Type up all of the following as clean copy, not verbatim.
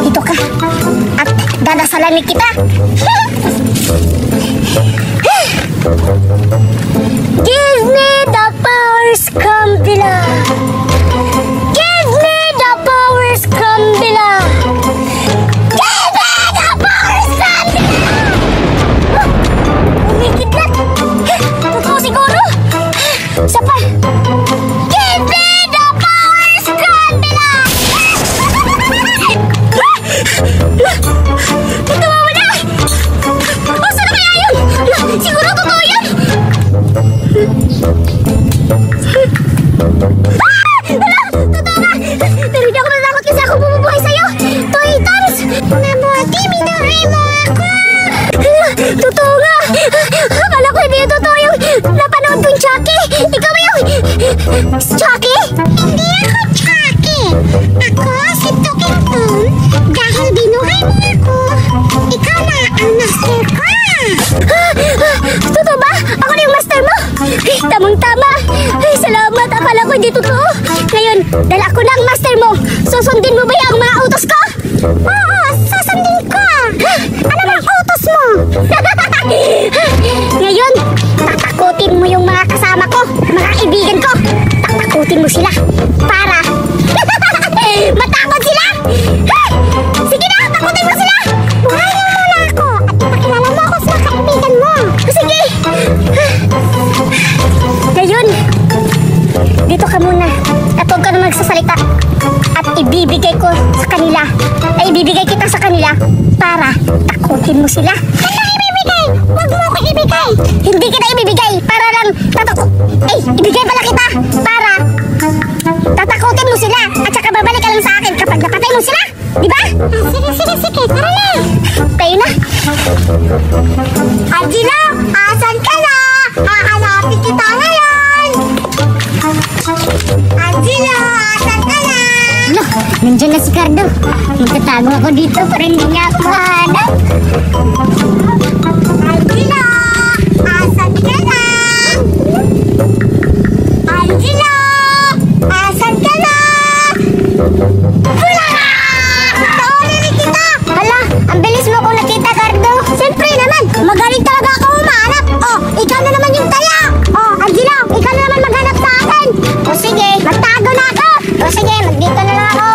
Dito ka. At dadasalamin kita. Give me the powers come below. Give me the powers come below. Give me the powers come below. Umikidlat. Totoo siguro. Isa pa. Give me the powers come below. Totoo mo na. O, saan kaya yun? Siguro totoo yun. Wala! Totoo ka! Pero hindi ako natakot kasi ako bumubuhay sa'yo! Toy Toms! Mabuti, minuri mo ako! Totoo nga! Akala ko hindi totoo yung napanood kong Chucky! Ikaw ba yung Chucky? Hindi ako Chucky! Ako si Talking Tom dahil binuhay mo ako! Ikaw na ang master ko! Totoo ba? Ako na yung master mo? Tamang-tama! Ay, salamat! Akala ko hindi totoo! Ngayon, dahil ako na ang master mo, susundin mo ba yung mga utos ko? Oo, susundin ko! Ano bang utos mo? Ngayon, tatakutin mo yung mga kasama ko, mga kaibigan ko. Tatakutin mo sila para matakot sila! Sige na, takutin mo sila! Buhayin mo muna ako at ipakilala mo ako sa mga kaibigan mo. Sige! Ngayon, dito ka muna at huwag ka na magsasalita at ibibigay ko sa kanila ibibigay kita sa kanila para takutin mo sila. Ano ibibigay? Huwag mo ko ibigay. Hindi kita ibibigay para lang ibigay pala kita para tatakutin mo sila at saka babalik ka lang sa akin kapag napatay mo sila. Diba? Sige. Tara na. Tayo na. Angelo, asan ka na? Hahanapin kita ngayon. Angelo, asan ka na? No, nandiyan na si Cardo. Magtatago ako dito para hindi niya ako mahanap. Angelo, asan ka na? Angelo, asan ka na? Wala na! Nauli kita! Hala, ang bilis mo kung nakita, Cardo. Siyempre naman, magaling talaga ako humanap. Oh, ikaw na naman yung taya. Oh, Angelo, ikaw na naman maghanap sa akin. O sige, magtago na ako. O sige, magdito na lang ako.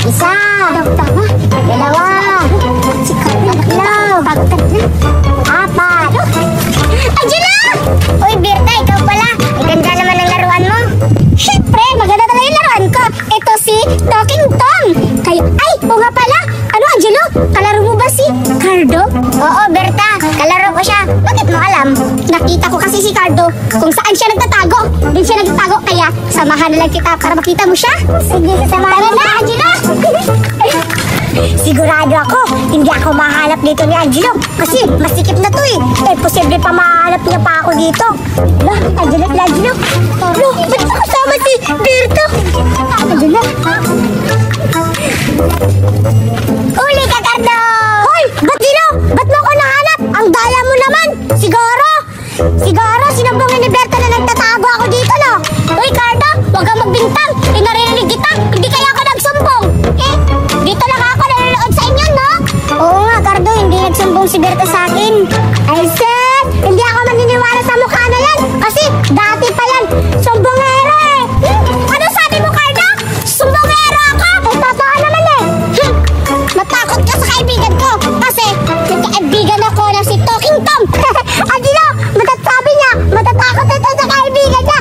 Isa, tama. Dalawa. Tatlo. Apat. Angelo! Uy, Berta, ikaw pala. Maganda naman ang laruan mo. Siyempre, maganda talaga yung laruan ko. Ito si Talking Tom. Ay, o nga pala. Ano, Angelo? Kalaro mo ba si Cardo? Oo, Berta. Kalaro ko siya. Bakit mo alam? Nakita ko kasi si Cardo kung saan siya nagtatago. Doon siya nagtatago, kaya samahan na lang kita para makita mo siya. Sige, sasamahan na, Angelo. Sigurado ako, hindi ako mahanap dito ni Angelo. Kasi masikip na to eh. Posible pa mahanap niya pa ako dito. Lah, Angelo. Lo, ba't mo kasama si Berto? Angelo. Uli ka, Cardo! Hoy, ba't Angelo? Ba't mo ako nahanap? Ang daya mo naman. Siguro, sinumbongin ni Berto na nagtatago ako dito, no? Uy, Cardo, huwag kang magbintang. Narinig kita. Hindi kaya ako nagsumbong. Dito lang ako nanonood sa inyo, no? Oo nga, Cardo, hindi nagsumbong si Berto sa akin. Ay, sis, hindi ako maniniwala sa mukha na yan. Kasi dati pa yan, sumbongero eh. Ano sabi mo, Cardo? Sumbongero ako? Eh, totoo naman eh. Matakot ka sa kaibigan ko. Kasi nagkaibigan ako na si Talking Tom. Angelo, sabi niya, matatakot ito sa kaibigan niya.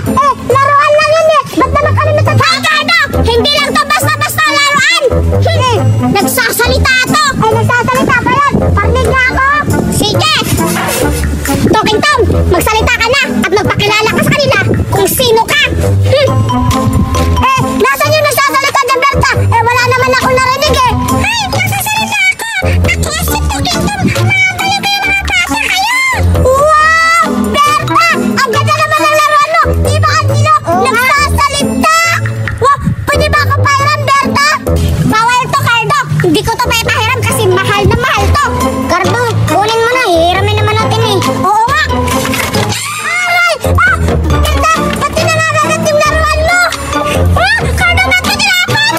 Laruan lang yun eh. Ba't naman kami matatakot? Cardo, hindi lang to basta-basta laruan. Nagsasalita to. Ay, nagsasalita pa yan. Parinig na ako. Sige. Talking Tom, magsalita ka na at magpakilala ka sa kanila kung sino ka. Nasaan yung nagsasalita ng Berta? Wala naman ako narinig eh. Ay, nagsasalita ako. Ako si Talking Tom. Mga kayo mga bata kayo. Wow, Berta, ang ganda naman ng laruan mo. Di ba, Angelo? Nagsasalita. Wow, pwede ba ako pahiram, Berta? Bawal to, Cardo. Hindi ko to pahiram kasi mahal na mahal to. Cardo, kunin mo na. Hihiramin naman natin eh. Oo nga. Aray! Berta, ba't tinanagagat yung laruan mo? Cardo, ba't ko tinapon?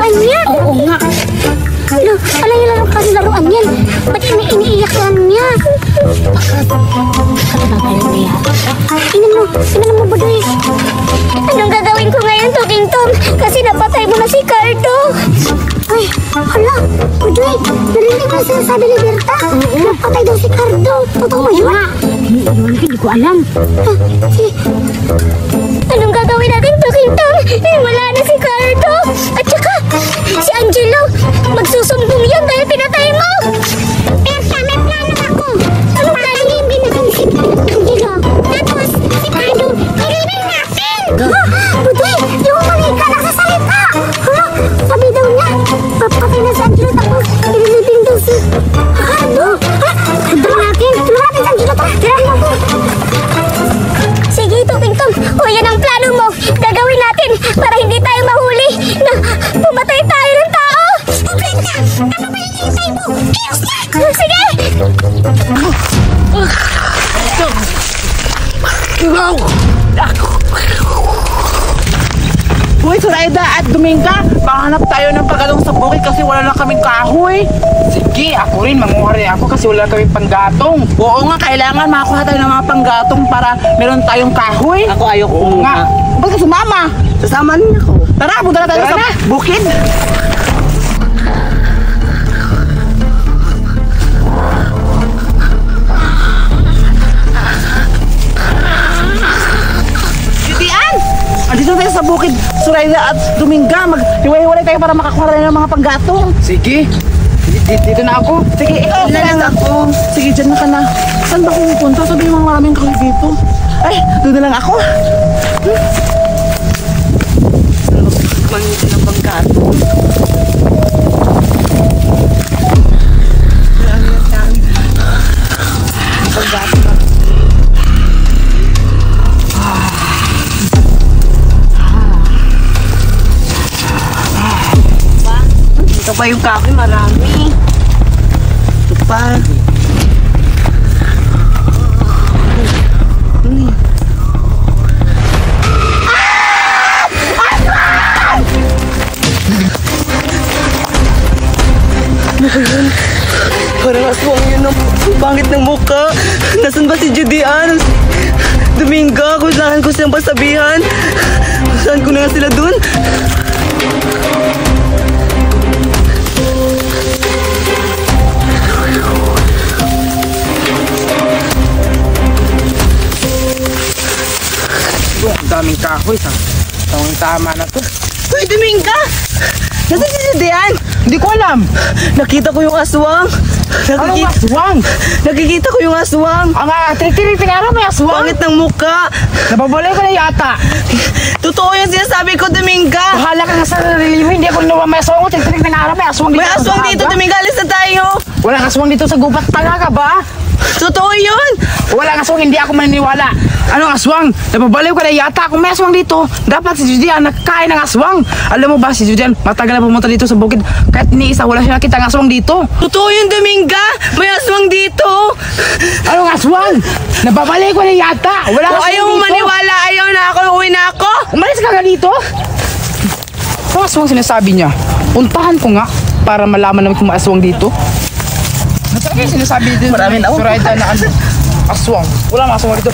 laruan yan. Oo nga. Ano yung laruan yan? Ba't iniiyak yan niya? Baka tayo niya. Tingnan mo, Budoy. Anong gagawin ko ngayon, Tuking Tom? Kasi napatay mo na si Cardo. Ay, hala, Budoy, narinig mo sinasabi ni Berta. Napatay daw si Cardo. Totoo ba yun? Hindi ko alam. Anong gagawin natin, Tuking Tom? Wala na si Cardo. At saka, si Angelo, magsusumbong yun dahil pinatay mo. Berta, may plano ako. Anong plano? Ilibin natin si Angelo. Tapos, si Cardo, ilibin natin. Budoy, yung manika nagsasalita. Sabi daw niya, papatay na si Angelo. Tapos, ilibin daw si Cardo. Tulungan natin si Angelo. Tirahin mo po. Sige, Tuking Tom. O, yan ang plano mo. Gagawin natin para hindi tayo mahuli na pumatay tayo ng tao. Brenda, ano ba yung hintay mo? Sige! Uy, Zoraida at Dominga, pahanap tayo ng paggatong sa bukid kasi wala na kaming kahoy. Sige, ako rin, manguha rin ako kasi wala na kaming panggatong. Oo nga, kailangan makakuha tayo ng mga panggatong para meron tayong kahoy. Ako ayoko Oo nga. Ba't ka sumama? Sasama niyo ako. Tara, punta na tayo Tara sa na. bukid. Judian! Andito tayo sa bukid, Zoraida at Dominga. Maghiwalay tayo para makakuha rin ng mga panggatong. Sige. Dito na ako. Sige, ikaw. Dito na ako. Sige, dyan na ka na. Saan ba kung pupunta? Sabi mo maraming kahoy dito. Ay, doon na lang ako. Mangitin ng panggato. Panggato na. Ito pa yung kahoy, marami. Ito pa. Parang aswang yun ang pangit ng mukha. Nasaan ba si Judian? Dominga, kailangan ko silang pasabihan. Saan ko na nga sila dun? Ang daming kahoy. Tama na to. Uy, Dominga! Nasaan si Judian? Hindi ko alam. Nakita ko yung aswang. Anong aswang? Nakikita ko yung aswang. Ang tinara may aswang. Pangit ng mukha. Nababalay ko na yata. Totoo yung sinasabi ko, Dominga. Bahala ka nga sa sarili mo. Hindi ako nawa may aswang. Tinitinig na nga may aswang dito. May aswang dito, Dominga. Alis na tayo. Walang aswang dito sa gubat. Tanga ka ba? Totoo yun. Walang aswang. Hindi ako maniniwala. Anong aswang? Nababaliw ka na yata. Kung may aswang dito, dapat si Judian nagkain ng aswang. Alam mo ba si Judian, matagal na pumunta dito sa bukid. Kahit ni isa, wala siya nakita ng aswang dito. Totoo yun, Dominga. May aswang dito. Anong aswang? Nababaliw ka na yata. Wala Kung aswang ayaw mo dito. maniwala, ayaw na ako. Uwi na ako. Umalis ka nga dito. Anong aswang sinasabi niya? Puntahan ko nga para malaman namin kung may aswang dito. Ano yung sinasabi dito? Marami na ako. Zoraida na ano? Aswang. Wala mga aswang dito.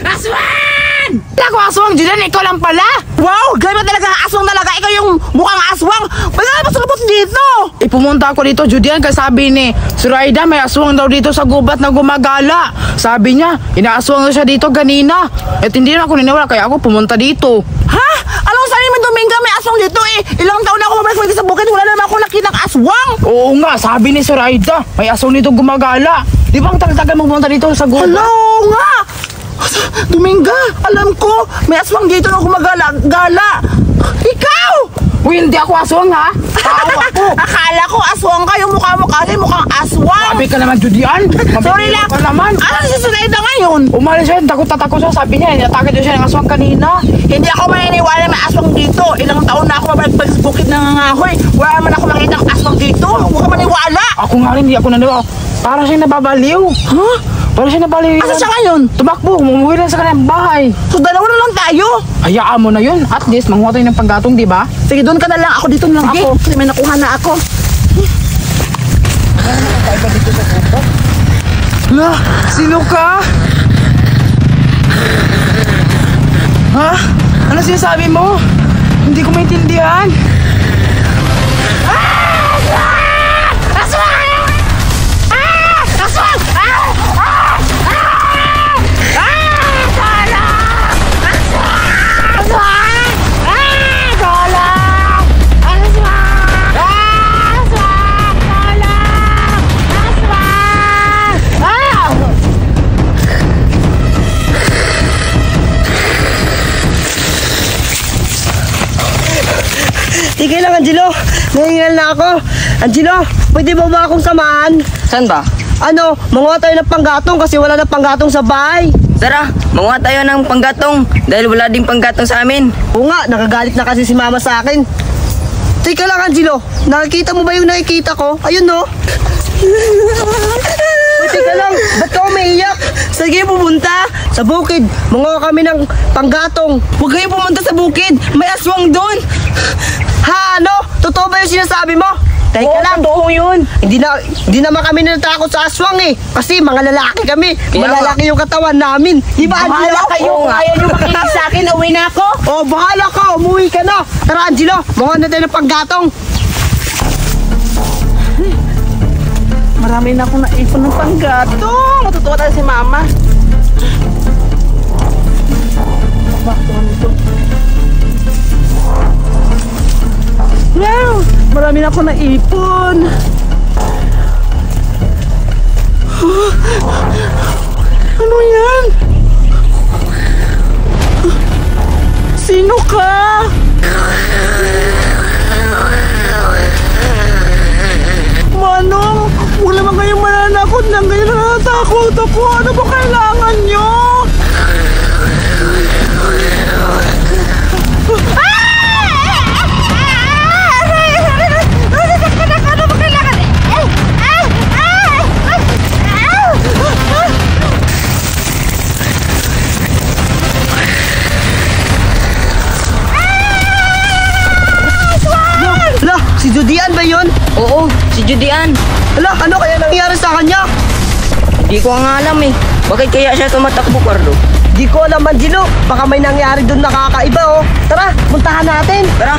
Aswang! Wala ko aswang, Julian, ikaw lang pala. Wow, grabe talaga ang aswang talaga. Ikaw yung mukhang aswang. Ba't ka pasulubot dito? Ipumunta ako dito, Julian, kasi sabi ni Zoraida, may aswang daw dito sa gubat na gumagala. Sabi niya, inaaswang daw siya dito ganina. At hindi na ako niniwala, kaya ako pumunta dito. Ha? Alam mo, sabi mo, Dominga, may aswang dito eh. Ilang taon na ako mabalik sa bukid. Wala naman ako nakitang aswang. Oo nga, sabi ni Zoraida, may aswang dito gumagala. Di ba ang tagal-tagal mo pumunta dito sa gubat? Hello nga! Dominga, alam ko, may aswang dito na gumagala-gala. Ikaw! Uy, hindi ako aswang ha. Tao ako. Akala ko aswang ka, yung mukha mo kasi mukhang aswang. Sabi ka naman, Judian. Sorry lang. Ka naman. Ano si Zoraida ngayon? Umalis siya, takot-takot siya. Sabi niya, inatake daw siya ng aswang kanina. Hindi ako maniniwala may aswang dito. Ilang taon na ako mabalik sa bukid ng nangangahoy. Wala naman ako makita ang aswang dito. Huwag ka maniwala. Ako nga rin, hindi ako naniwala. Parang siya nababaliw. Ha? Parang siya nababaliw. Asa siya ngayon? Tumakbo, umuwi lang sa kanyang bahay. So dalawa na lang tayo. Hayaan mo na yun. At least, manguha tayo ng panggatong, di ba? Sige, doon ka na lang. Ako dito na lang ako. Kasi may nakuha na ako. Hala, sino ka? Ha? Ano sinasabi mo? Hindi ko maintindihan. Sige lang, Angelo. Nahingal na ako. Angelo, pwede mo ba akong samahan? Saan ba? Ano, manguha tayo ng panggatong kasi wala na panggatong sa bahay. Tara, manguha tayo ng panggatong dahil wala ding panggatong sa amin. Oo nga, nakagalit na kasi si mama sa akin. Teka lang, Angelo. Nakikita mo ba yung nakikita ko? Ayun, no? Uy, teka lang. Ba't ka umiiyak? Sige, pumunta. Sa bukid. Manguha kami ng panggatong. Huwag kayo pumunta sa bukid. May aswang doon. Ha, ano? Totoo ba yung sinasabi mo? Teka lang. Totoo yun. Hindi naman kami natakot sa aswang eh. Kasi mga lalaki kami. Kaya Malalaki yung katawan namin. Di ba, Bahala Angelo? kayo. Oo nga. Ayaw nyo makinig sa akin. Uwi na ako. Oh, bahala ka. Umuwi ka na. Tara, Angelo. Manguha na tayo ng panggatong. Marami na akong naipon ng panggatong. Matutuwa tayo si mama. Wow! Marami na akong naipon. Ano yan? Sino ka? Manong, huwag naman kayong mananakot ng ganyan. Natatakot ako. Ano ba kailangan nyo? Ala, si Judian ba yun? Oo, si Judian. Ala, ano kaya nangyari sa kanya? Di ko nga alam eh. Bakit kaya siya tumatakbo, Carlo? Di ko alam, Angelo. Baka may nangyari doon nakakaiba, oh. Tara, puntahan natin. Tara,